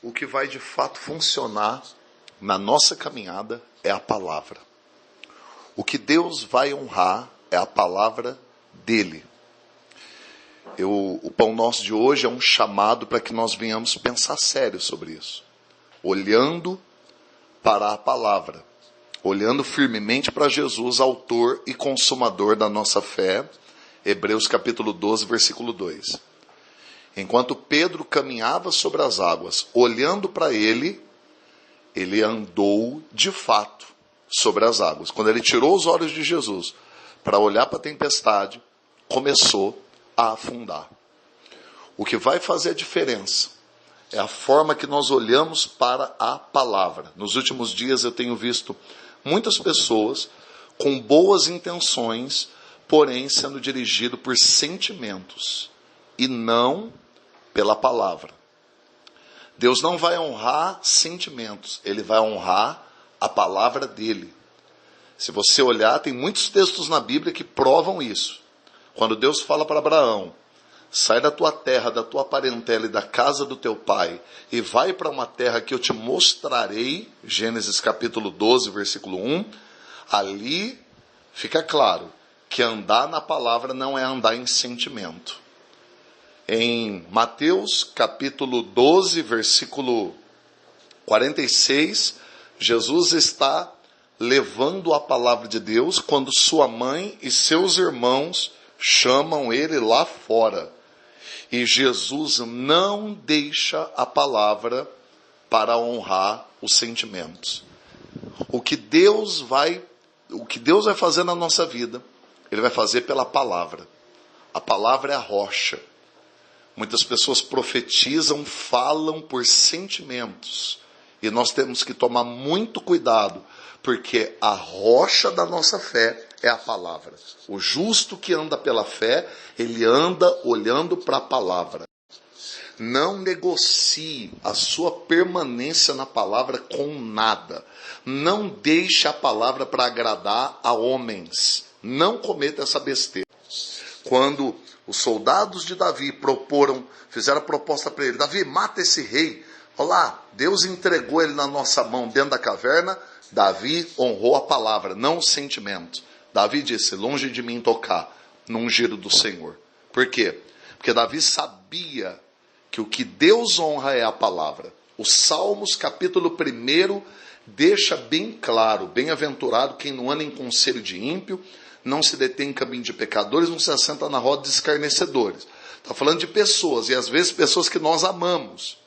O que vai de fato funcionar na nossa caminhada é a palavra. O que Deus vai honrar é a palavra dele. O Pão Nosso de hoje é um chamado para que nós venhamos pensar sério sobre isso. Olhando para a palavra. Olhando firmemente para Jesus, autor e consumador da nossa fé. Hebreus capítulo 12, versículo 2. Enquanto Pedro caminhava sobre as águas, olhando para ele andou de fato sobre as águas. Quando ele tirou os olhos de Jesus para olhar para a tempestade, começou a afundar. O que vai fazer a diferença é a forma que nós olhamos para a palavra. Nos últimos dias eu tenho visto muitas pessoas com boas intenções, porém sendo dirigido por sentimentos e não pela palavra. Deus não vai honrar sentimentos, ele vai honrar a palavra dele. Se você olhar, tem muitos textos na Bíblia que provam isso. Quando Deus fala para Abraão, sai da tua terra, da tua parentela e da casa do teu pai, e vai para uma terra que eu te mostrarei, Gênesis capítulo 12, versículo 1, ali fica claro que andar na palavra não é andar em sentimento. Em Mateus capítulo 12, versículo 46, Jesus está levando a palavra de Deus quando sua mãe e seus irmãos chamam ele lá fora. E Jesus não deixa a palavra para honrar os sentimentos. O que Deus vai fazer na nossa vida, ele vai fazer pela palavra. A palavra é a rocha. Muitas pessoas profetizam, falam por sentimentos. E nós temos que tomar muito cuidado, porque a rocha da nossa fé é a palavra. O justo que anda pela fé, ele anda olhando para a palavra. Não negocie a sua permanência na palavra com nada. Não deixe a palavra para agradar a homens. Não cometa essa besteira. Quando os soldados de Davi fizeram a proposta para ele, Davi, mata esse rei. Olha lá, Deus entregou ele na nossa mão dentro da caverna. Davi honrou a palavra, não o sentimento. Davi disse, longe de mim tocar no ungido do Senhor. Por quê? Porque Davi sabia que o que Deus honra é a palavra. Os Salmos, capítulo 1, deixa bem claro, bem-aventurado quem não anda em conselho de ímpio, não se detém em caminho de pecadores, não se assenta na roda de escarnecedores. Está falando de pessoas, e às vezes pessoas que nós amamos.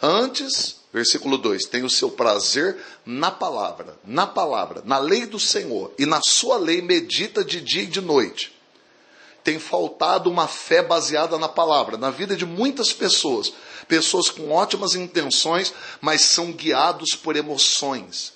Antes, versículo 2, tem o seu prazer na palavra, na lei do Senhor, e na sua lei medita de dia e de noite. Tem faltado uma fé baseada na palavra, na vida de muitas pessoas. Pessoas com ótimas intenções, mas são guiados por emoções.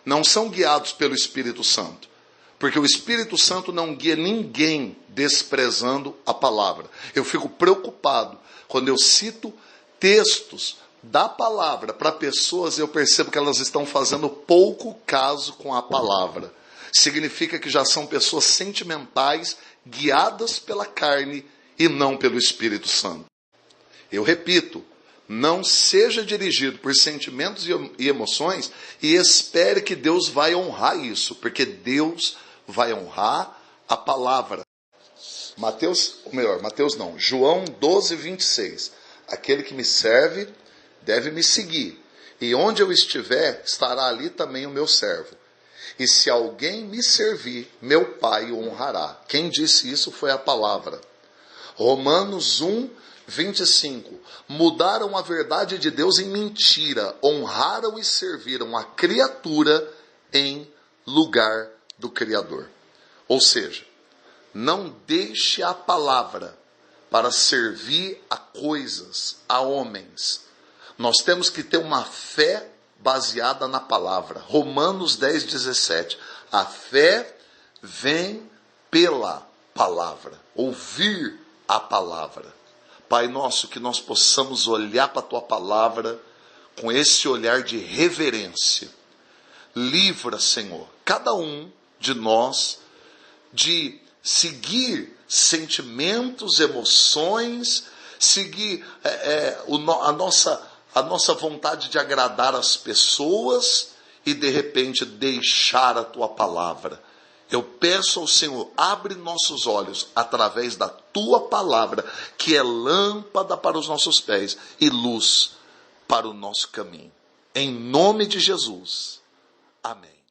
Não são guiados pelo Espírito Santo. Porque o Espírito Santo não guia ninguém desprezando a palavra. Eu fico preocupado quando eu cito textos da palavra para pessoas, eu percebo que elas estão fazendo pouco caso com a palavra. Significa que já são pessoas sentimentais, guiadas pela carne e não pelo Espírito Santo. Eu repito, não seja dirigido por sentimentos e emoções e espere que Deus vai honrar isso, porque Deus vai honrar a palavra. João 12, 26. Aquele que me serve deve me seguir, e onde eu estiver, estará ali também o meu servo. E se alguém me servir, meu Pai o honrará. Quem disse isso foi a palavra. Romanos 1, 25. Mudaram a verdade de Deus em mentira, honraram e serviram a criatura em lugar do Criador. Ou seja, não deixe a palavra para servir a coisas, a homens. Nós temos que ter uma fé baseada na palavra. Romanos 10, 17. A fé vem pela palavra. Ouvir a palavra. Pai nosso, que nós possamos olhar para a tua palavra com esse olhar de reverência. Livra, Senhor, cada um de nós de seguir sentimentos, emoções, seguir a nossa vontade de agradar as pessoas e de repente deixar a tua palavra. Eu peço ao Senhor, abre nossos olhos através da tua palavra, que é lâmpada para os nossos pés e luz para o nosso caminho. Em nome de Jesus. Amém.